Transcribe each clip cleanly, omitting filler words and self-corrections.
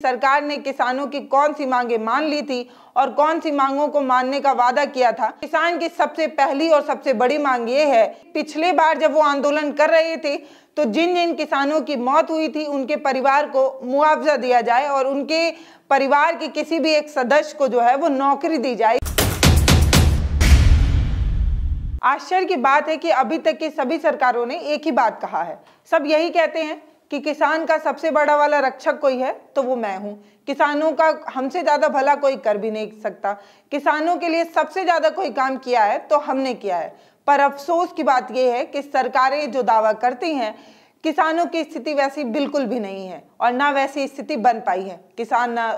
सरकार ने किसानों की कौन सी मांगे मान ली थी और कौन सी मांगों को मानने का वादा किया था। किसान की सबसे पहली और सबसे बड़ी मांग ये है, पिछले बार जब वो आंदोलन कर रहे थे तो जिन जिन किसानों की मौत हुई थी उनके परिवार को मुआवजा दिया जाए और उनके परिवार के किसी भी एक सदस्य को जो है वो नौकरी दी जाए। आश्चर्य की बात है कि अभी तक की सभी सरकारों ने एक ही बात कहा है। सब यही कहते हैं कि किसान का सबसे बड़ा वाला रक्षक कोई है तो वो मैं हूं। किसानों का हमसे ज्यादा भला कोई कर भी नहीं सकता। किसानों के लिए सबसे ज्यादा कोई काम किया है तो हमने किया है। पर अफसोस की बात यह है कि सरकारें जो दावा करती हैं, किसानों की स्थिति वैसी बिल्कुल भी नहीं है और ना वैसी स्थिति बन पाई है। किसान ना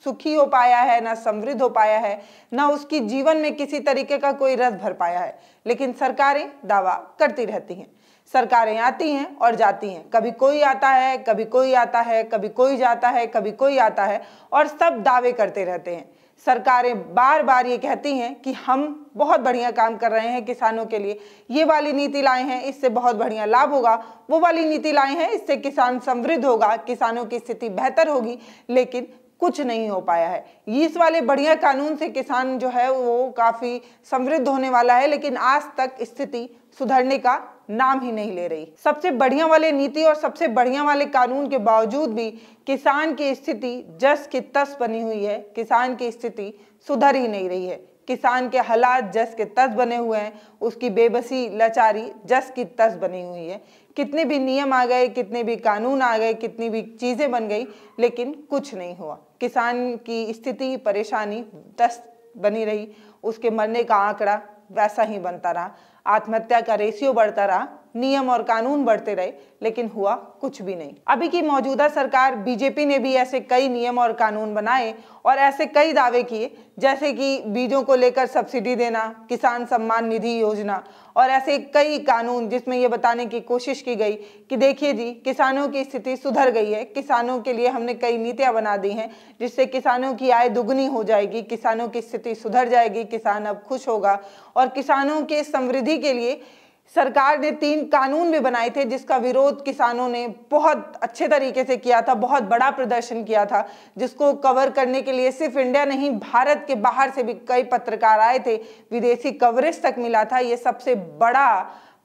सुखी हो पाया है, ना समृद्ध हो पाया है, ना उसकी जीवन में किसी तरीके का कोई रस भर पाया है। लेकिन सरकारें दावा करती रहती हैं। सरकारें आती हैं और जाती हैं, कभी कोई आता है, कभी कोई आता है, कभी कोई जाता है, कभी कोई आता है और सब दावे करते रहते हैं। सरकारें बार बार ये कहती हैं कि हम बहुत बढ़िया काम कर रहे हैं किसानों के लिए, ये वाली नीति लाए हैं, इससे बहुत बढ़िया लाभ होगा, वो वाली नीति लाए हैं, इससे किसान समृद्ध होगा, किसानों की स्थिति बेहतर होगी, लेकिन कुछ नहीं हो पाया है। इस वाले बढ़िया कानून से किसान जो है वो काफी समृद्ध होने वाला है, लेकिन आज तक स्थिति सुधरने का नाम ही नहीं ले रही। सबसे बढ़िया वाले नीति और सबसे बढ़िया वाले कानून के बावजूद भी किसान की स्थिति जस की तस बनी हुई है। किसान की स्थिति सुधर ही नहीं रही है। किसान के हालात जस के तस बने हुए हैं, उसकी बेबसी लाचारी जस की तस बनी हुई है। कितने भी नियम आ गए, कितने भी कानून आ गए, कितनी भी चीजें बन गई, लेकिन कुछ नहीं हुआ। किसान की स्थिति परेशानी तस बनी रही, उसके मरने का आंकड़ा वैसा ही बनता रहा, आत्महत्या का रेशियो बढ़ता रहा, नियम और कानून बढ़ते रहे, लेकिन हुआ कुछ भी नहीं। अभी की मौजूदा सरकार बीजेपी ने भी ऐसे कई नियम और कानून बनाए और ऐसे कई दावे किए, जैसे कि बीजों को लेकर सब्सिडी देना, किसान सम्मान निधि योजना और ऐसे कई कानून जिसमें ये बताने की कोशिश की गई कि देखिए जी, किसानों की स्थिति सुधर गई है, किसानों के लिए हमने कई नीतियां बना दी हैं जिससे किसानों की आय दुगनी हो जाएगी, किसानों की स्थिति सुधर जाएगी, किसान अब खुश होगा। और किसानों के समृद्धि के लिए सरकार ने 3 कानून भी बनाए थे जिसका विरोध किसानों ने बहुत अच्छे तरीके से किया था, बहुत बड़ा प्रदर्शन किया था, जिसको कवर करने के लिए सिर्फ इंडिया नहीं, भारत के बाहर से भी कई पत्रकार आए थे, विदेशी कवरेज तक मिला था। ये सबसे बड़ा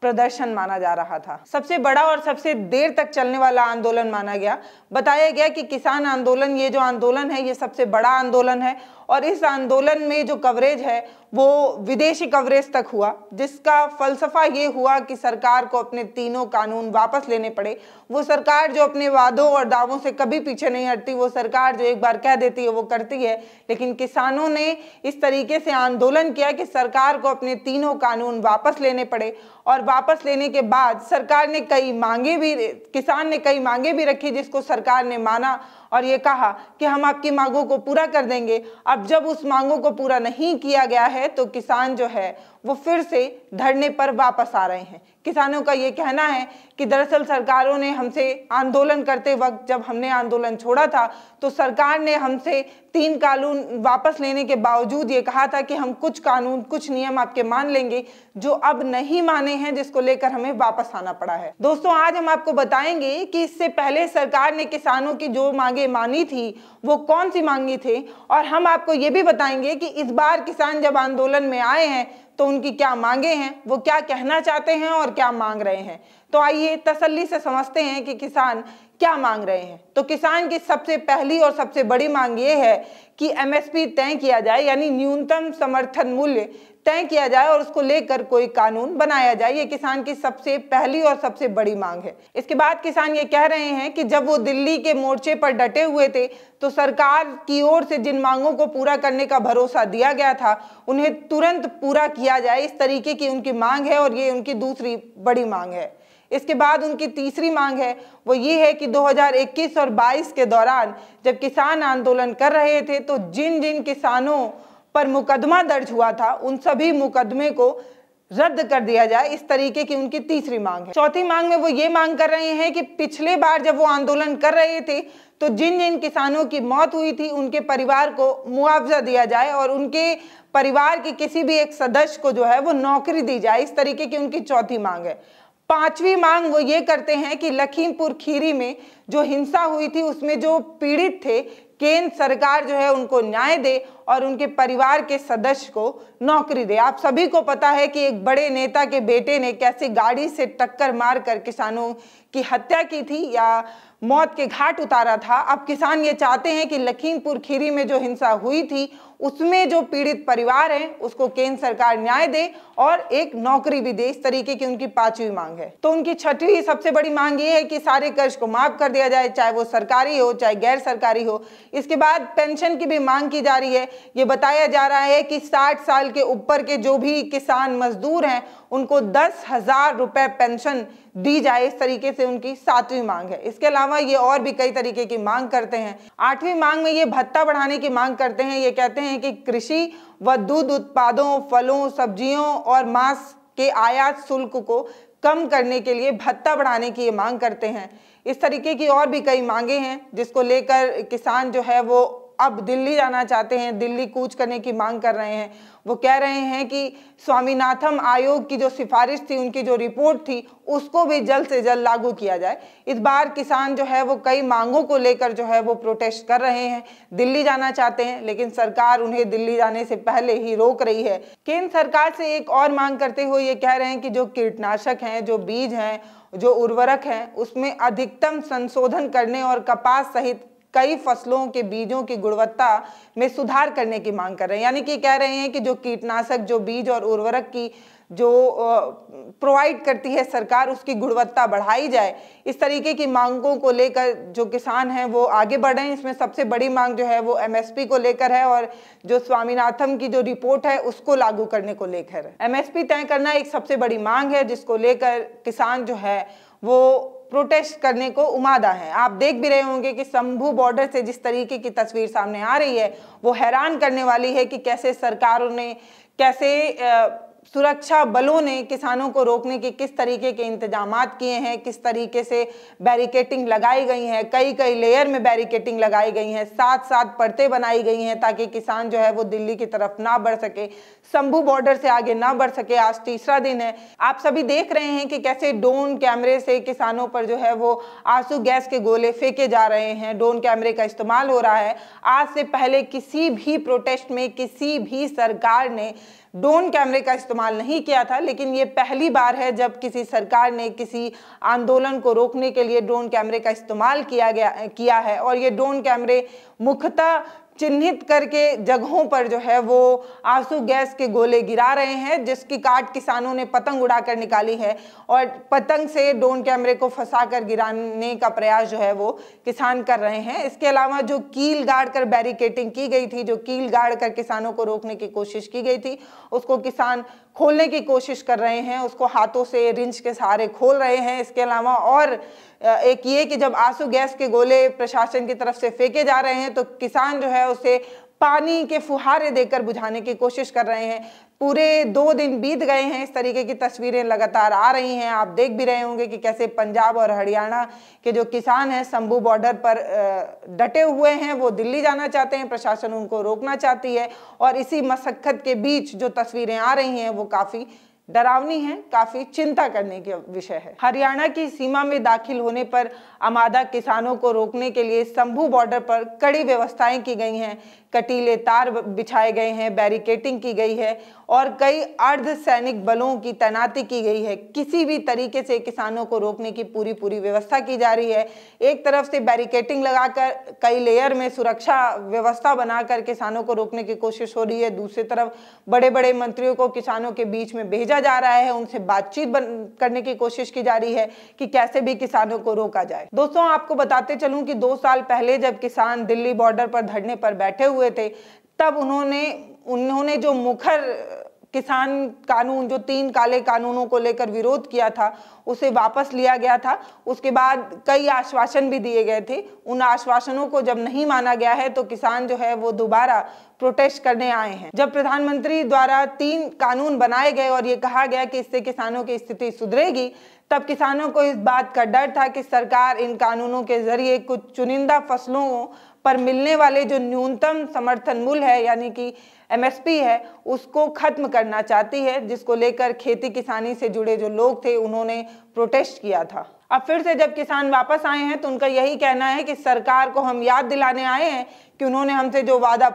प्रदर्शन माना जा रहा था, सबसे बड़ा और सबसे देर तक चलने वाला आंदोलन माना गया। बताया गया कि किसान आंदोलन, ये जो आंदोलन है, ये सबसे बड़ा आंदोलन है और इस आंदोलन में जो कवरेज है वो विदेशी कवरेज तक हुआ, जिसका फलसफा ये हुआ कि सरकार को अपने तीनों कानून वापस लेने पड़े। वो सरकार जो अपने वादों और दावों से कभी पीछे नहीं हटती, वो सरकार जो एक बार कह देती है वो करती है। लेकिन किसानों ने इस तरीके से आंदोलन किया कि सरकार को अपने तीनों कानून वापस लेने पड़े और वापस लेने के बाद सरकार ने किसान ने कई मांगे भी रखी, जिसको सरकार ने माना और ये कहा कि हम आपकी मांगों को पूरा कर देंगे। अब जब उस मांगों को पूरा नहीं किया गया है तो किसान जो है वो फिर से धरने पर वापस आ रहे हैं। किसानों का ये कहना है कि दरअसल सरकारों ने हमसे आंदोलन करते वक्त, जब हमने आंदोलन छोड़ा था तो सरकार ने हमसे 3 कानून वापस लेने के बावजूद ये कहा था कि हम कुछ कानून, कुछ नियम आपके मान लेंगे, जो अब नहीं माने हैं, जिसको लेकर हमें वापस आना पड़ा है। दोस्तों, आज हम आपको बताएंगे कि इससे पहले सरकार ने किसानों की जो मांगे मानी थी वो कौन सी मांगी थी, और हम आपको ये भी बताएंगे कि इस बार किसान जब आंदोलन में आए हैं तो उनकी क्या मांगे हैं, वो क्या कहना चाहते हैं और क्या मांग रहे हैं। तो आइए तसल्ली से समझते हैं कि किसान क्या मांग रहे हैं। तो किसान की सबसे पहली और सबसे बड़ी मांग ये है कि एमएसपी तय किया जाए, यानी न्यूनतम समर्थन मूल्य तय किया जाए और उसको लेकर कोई कानून बनाया जाए। ये किसान की सबसे पहली और सबसे बड़ी मांग है। इसके बाद किसान ये कह रहे हैं कि जब वो दिल्ली के मोर्चे पर डटे हुए थे तो सरकार की ओर से जिन मांगों को पूरा करने का भरोसा दिया गया था उन्हें तुरंत पूरा किया जाए, इस तरीके की उनकी मांग है और ये उनकी दूसरी बड़ी मांग है। इसके बाद उनकी तीसरी मांग है वो ये है कि 2021 और 22 के दौरान जब किसान आंदोलन कर रहे थे तो जिन जिन किसानों पर मुकदमा दर्ज हुआ था उन सभी मुकदमे को रद्द कर दिया जाए, इस तरीके की उनकी तीसरी मांग है। चौथी मांग में वो ये मांग कर रहे हैं कि पिछले बार जब वो आंदोलन कर रहे थे तो जिन जिन किसानों की मौत हुई थी उनके परिवार को मुआवजा दिया जाए और उनके परिवार के किसी भी एक सदस्य को जो है वो नौकरी दी जाए, इस तरीके की उनकी चौथी मांग है। पांचवी मांग वो ये करते हैं कि लखीमपुर खीरी में जो हिंसा हुई थी उसमें जो पीड़ित थे, केंद्र सरकार जो है उनको न्याय दे और उनके परिवार के सदस्य को नौकरी दे। आप सभी को पता है कि एक बड़े नेता के बेटे ने कैसे गाड़ी से टक्कर मारकर किसानों की हत्या की थी या मौत के घाट उतारा था। अब किसान ये चाहते हैं कि लखीमपुर खीरी में जो हिंसा हुई थी उसमें जो पीड़ित परिवार है उसको केंद्र सरकार न्याय दे और एक नौकरी भी दे। इस तरीके की उनकी पांचवी मांग है। तो उनकी छठवीं सबसे बड़ी मांग ये है कि सारे कर्ज को माफ कर दिया जाए, चाहे वो सरकारी हो चाहे गैर सरकारी हो। इसके बाद पेंशन की भी मांग की जा रही है। ये बताया जा रहा है कि 60 साल के ऊपर के जो भी किसान मजदूर हैं उनको 10,000 रुपए पेंशन दी जाए। इस तरीके से उनकी 7वीं मांग है। इसके अलावा ये और भी कई तरीके की मांग करते हैं। 8वीं मांग में ये भत्ता बढ़ाने की मांग करते हैं। ये कहते हैं कि कृषि व दूध उत्पादों, फलों, सब्जियों और मांस के आयात शुल्क को कम करने के लिए भत्ता बढ़ाने की ये मांग करते हैं। इस तरीके की और भी कई मांगे हैं जिसको लेकर किसान जो है वो अब दिल्ली जाना चाहते हैं, दिल्ली कूच करने की मांग कर रहे हैं। वो कह रहे हैं कि स्वामीनाथन आयोग की जो सिफारिश थी, उनकी जो रिपोर्ट थी, उसको भी जल्द से जल्द लागू किया जाए। इस बार किसान जो है वो कई मांगों को लेकर जो है वो प्रोटेस्ट कर रहे हैं, दिल्ली जाना चाहते हैं, लेकिन सरकार उन्हें दिल्ली जाने से पहले ही रोक रही है। केंद्र सरकार से एक और मांग करते हुए ये कह रहे हैं कि जो कीटनाशक हैं, जो बीज हैं, जो उर्वरक हैं, उसमें अधिकतम संशोधन करने और कपास सहित कई फसलों के बीजों की गुणवत्ता में सुधार करने की मांग कर रहे हैं। यानी कि कह रहे हैं कि जो कीटनाशक, जो बीज और उर्वरक की जो प्रोवाइड करती है सरकार, उसकी गुणवत्ता बढ़ाई जाए। इस तरीके की मांगों को लेकर जो किसान हैं वो आगे बढ़ रहे हैं। इसमें सबसे बड़ी मांग जो है वो एमएसपी को लेकर है और जो स्वामीनाथन की जो रिपोर्ट है उसको लागू करने को लेकर है। एमएसपी तय करना एक सबसे बड़ी मांग है जिसको लेकर किसान जो है वो प्रोटेस्ट करने को उमादा है। आप देख भी रहे होंगे कि शंभू बॉर्डर से जिस तरीके की तस्वीर सामने आ रही है वो हैरान करने वाली है कि कैसे सरकारों ने, कैसे सुरक्षा बलों ने किसानों को रोकने के किस तरीके के इंतजामात किए हैं, किस तरीके से बैरिकेटिंग लगाई गई है। कई कई लेयर में बैरिकेटिंग लगाई गई है, 7-7 परतें बनाई गई हैं ताकि किसान जो है वो दिल्ली की तरफ ना बढ़ सके, शंभू बॉर्डर से आगे ना बढ़ सके। आज तीसरा दिन है। आप सभी देख रहे हैं कि कैसे ड्रोन कैमरे से किसानों पर जो है वो आंसू गैस के गोले फेंके जा रहे हैं। ड्रोन कैमरे का इस्तेमाल हो रहा है। आज से पहले किसी भी प्रोटेस्ट में किसी भी सरकार ने ड्रोन कैमरे का इस्तेमाल नहीं किया था, लेकिन ये पहली बार है जब किसी सरकार ने किसी आंदोलन को रोकने के लिए ड्रोन कैमरे का इस्तेमाल किया है। और ये ड्रोन कैमरे मुख्यतः चिन्हित करके जगहों पर जो है वो आंसू गैस के गोले गिरा रहे हैं, जिसकी काट किसानों ने पतंग उड़ाकर निकाली है और पतंग से ड्रोन कैमरे को फंसाकर गिराने का प्रयास जो है वो किसान कर रहे हैं। इसके अलावा जो कील गाड़ कर बैरिकेटिंग की गई थी, जो कील गाड़ कर किसानों को रोकने की कोशिश की गई थी, उसको किसान खोलने की कोशिश कर रहे हैं, उसको हाथों से रिंच के सहारे खोल रहे हैं। इसके अलावा और एक ये कि जब आंसू गैस के गोले प्रशासन की तरफ से फेंके जा रहे हैं तो किसान जो है उसे पानी के फुहारे देकर बुझाने की कोशिश कर रहे हैं। पूरे 2 दिन बीत गए हैं, इस तरीके की तस्वीरें लगातार आ रही हैं। आप देख भी रहे होंगे कि कैसे पंजाब और हरियाणा के जो किसान हैं शंभू बॉर्डर पर डटे हुए हैं, वो दिल्ली जाना चाहते हैं, प्रशासन उनको रोकना चाहती है। और इसी मशक्कत के बीच जो तस्वीरें आ रही हैं वो काफ़ी डरावनी है, काफी चिंता करने की विषय है। हरियाणा की सीमा में दाखिल होने पर आमादा किसानों को रोकने के लिए शंभू बॉर्डर पर कड़ी व्यवस्थाएं की गई हैं। कटीले तार बिछाए गए हैं, बैरिकेटिंग की गई है और कई अर्धसैनिक बलों की तैनाती की गई है। किसी भी तरीके से किसानों को रोकने की पूरी व्यवस्था की जा रही है। एक तरफ से बैरिकेटिंग लगाकर कई लेयर में सुरक्षा व्यवस्था बनाकर किसानों को रोकने की कोशिश हो रही है। दूसरी तरफ बड़े बड़े मंत्रियों को किसानों के बीच में भेजा जा रहा है, उनसे बातचीत करने की कोशिश की जा रही है कि कैसे भी किसानों को रोका जाए। दोस्तों, आपको बताते चलूं कि 2 साल पहले जब किसान दिल्ली बॉर्डर पर धरने पर बैठे हुए थे, तब उन्होंने जो मुखर किसान कानून, जो 3 काले कानूनों को लेकर विरोध किया था, उसे वापस लिया गया था। उसके बाद कई आश्वासन भी दिए गए थे। उन आश्वासनों को जब नहीं माना गया है तो किसान जो है वो दोबारा प्रोटेस्ट करने आए हैं। जब प्रधानमंत्री द्वारा 3 कानून बनाए गए और ये कहा गया कि इससे किसानों की स्थिति सुधरेगी, तब किसानों को इस बात का डर था कि सरकार इन कानूनों के जरिए कुछ चुनिंदा फसलों पर मिलने वाले जो न्यूनतम समर्थन मूल्य है यानी कि एमएसपी है उसको खत्म करना चाहती है, जिसको लेकर खेती किसानी से जुड़े जो लोग थे उन्होंने प्रोटेस्ट किया था। अब फिर से जब किसान वापस आए हैं तो उनका यही कहना है कि सरकार को हम याद दिलाने आए हैं कि उन्होंने हमसे जो वादा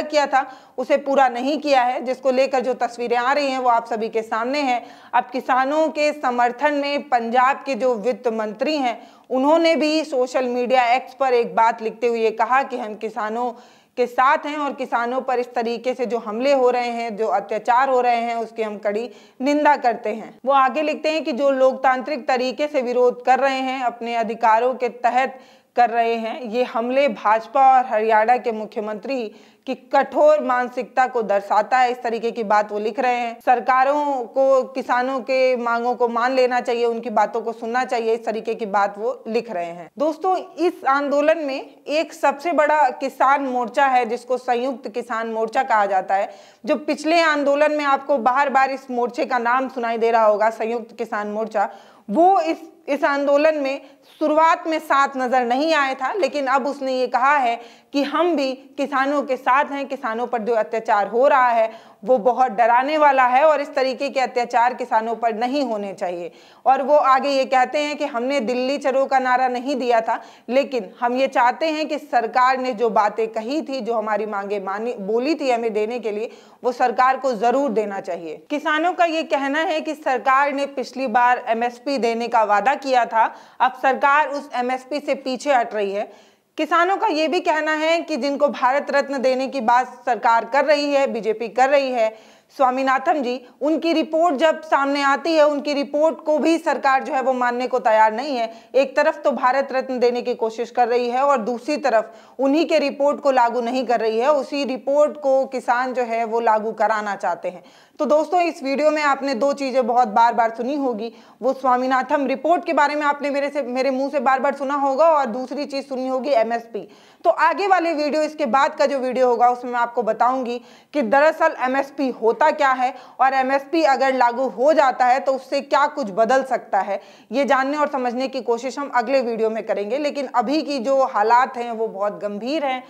किया था उसे पूरा नहीं किया है, जिसको लेकर जो तस्वीरें आ रही हैं वो आप सभी के सामने हैं। अब किसानों के समर्थन में पंजाब के जो वित्त मंत्री हैं उन्होंने भी सोशल मीडिया एक्स पर एक बात लिखते हुए कहा कि हम किसानों के साथ हैं और किसानों पर इस तरीके से जो हमले हो रहे हैं, जो अत्याचार हो रहे हैं, उसकी हम कड़ी निंदा करते हैं। वो आगे लिखते हैं कि जो लोकतांत्रिक तरीके से विरोध कर रहे हैं, अपने अधिकारों के तहत कर रहे हैं, ये हमले भाजपा और हरियाणा के मुख्यमंत्री की कठोर मानसिकता को दर्शाता है। इस तरीके की बात वो लिख रहे हैं। सरकारों को किसानों के मांगों को मान लेना चाहिए, उनकी बातों को सुनना चाहिए, इस तरीके की बात वो लिख रहे हैं। दोस्तों, इस आंदोलन में एक सबसे बड़ा किसान मोर्चा है जिसको संयुक्त किसान मोर्चा कहा जाता है। जो पिछले आंदोलन में आपको बार बार इस मोर्चे का नाम सुनाई दे रहा होगा, संयुक्त किसान मोर्चा, वो इस आंदोलन में शुरुआत में साथ नजर नहीं आया था, लेकिन अब उसने ये कहा है कि हम भी किसानों के साथ हैं। किसानों पर जो अत्याचार हो रहा है वो बहुत डराने वाला है और इस तरीके के अत्याचार किसानों पर नहीं होने चाहिए। और वो आगे ये कहते हैं कि हमने दिल्ली चलो का नारा नहीं दिया था, लेकिन हम ये चाहते हैं कि सरकार ने जो बातें कही थी, जो हमारी मांगे बोली थी हमें देने के लिए, वो सरकार को जरूर देना चाहिए। किसानों का ये कहना है कि सरकार ने पिछली बार एमएसपी देने का वादा किया था, अब सरकार उस एमएसपी से पीछे हट रही है। किसानों का ये भी कहना है कि जिनको भारत रत्न देने की बात सरकार कर रही है, बीजेपी कर रही है, स्वामीनाथन जी, उनकी रिपोर्ट जब सामने आती है, उनकी रिपोर्ट को भी सरकार जो है वो मानने को तैयार नहीं है। एक तरफ तो भारत रत्न देने की कोशिश कर रही है और दूसरी तरफ उन्हीं के रिपोर्ट को लागू नहीं कर रही है, उसी रिपोर्ट को किसान जो है वो लागू कराना चाहते हैं। तो दोस्तों, इस वीडियो में आपने दो चीजें बहुत बार बार सुनी होगी। वो स्वामीनाथन रिपोर्ट के बारे में आपने मेरे मुंह से बार बार सुना होगा और दूसरी चीज सुनी होगी एमएसपी। तो आगे वाले वीडियो, इसके बाद का जो वीडियो होगा उसमें मैं आपको बताऊंगी कि दरअसल एमएसपी होता क्या है और एमएसपी अगर लागू हो जाता है तो उससे क्या कुछ बदल सकता है। ये जानने और समझने की कोशिश हम अगले वीडियो में करेंगे। लेकिन अभी की जो हालात हैं वो बहुत गंभीर हैं।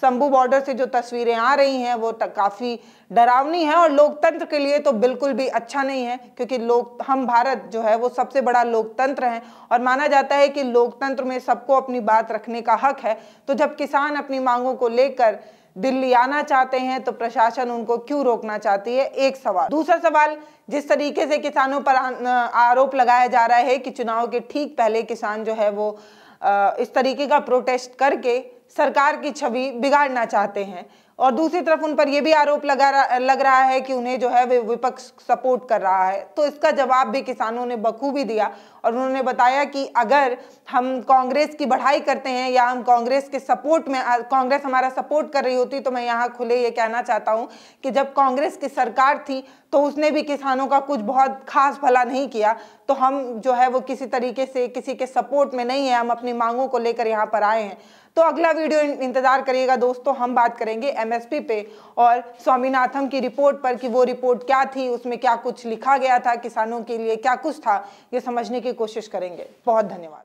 शंभू बॉर्डर से जो तस्वीरें आ रही हैं वो काफ़ी डरावनी है और लोकतंत्र के लिए तो बिल्कुल भी अच्छा नहीं है, क्योंकि हम भारत जो है वो सबसे बड़ा लोकतंत्र है और माना जाता है कि लोकतंत्र में सबको अपनी बात रखने का हक है। तो जब किसान अपनी मांगों को लेकर दिल्ली आना चाहते हैं तो प्रशासन उनको क्यों रोकना चाहती है, एक सवाल। दूसरा सवाल, जिस तरीके से किसानों पर आरोप लगाया जा रहा है कि चुनाव के ठीक पहले किसान जो है वो इस तरीके का प्रोटेस्ट करके सरकार की छवि बिगाड़ना चाहते हैं, और दूसरी तरफ उन पर यह भी आरोप लग रहा है कि उन्हें जो है विपक्ष सपोर्ट कर रहा है। तो इसका जवाब भी किसानों ने बखूबी दिया और उन्होंने बताया कि अगर हम कांग्रेस की बढ़ाई करते हैं या हम कांग्रेस के सपोर्ट में, कांग्रेस हमारा सपोर्ट कर रही होती, तो मैं यहाँ खुले ये कहना चाहता हूँ कि जब कांग्रेस की सरकार थी तो उसने भी किसानों का कुछ बहुत खास भला नहीं किया। तो हम जो है वो किसी तरीके से किसी के सपोर्ट में नहीं है, हम अपनी मांगों को लेकर यहाँ पर आए हैं। तो अगला वीडियो इंतजार करिएगा दोस्तों, हम बात करेंगे एमएसपी पे और स्वामीनाथन की रिपोर्ट पर कि वो रिपोर्ट क्या थी, उसमें क्या कुछ लिखा गया था, किसानों के लिए क्या कुछ था, ये समझने की कोशिश करेंगे। बहुत धन्यवाद।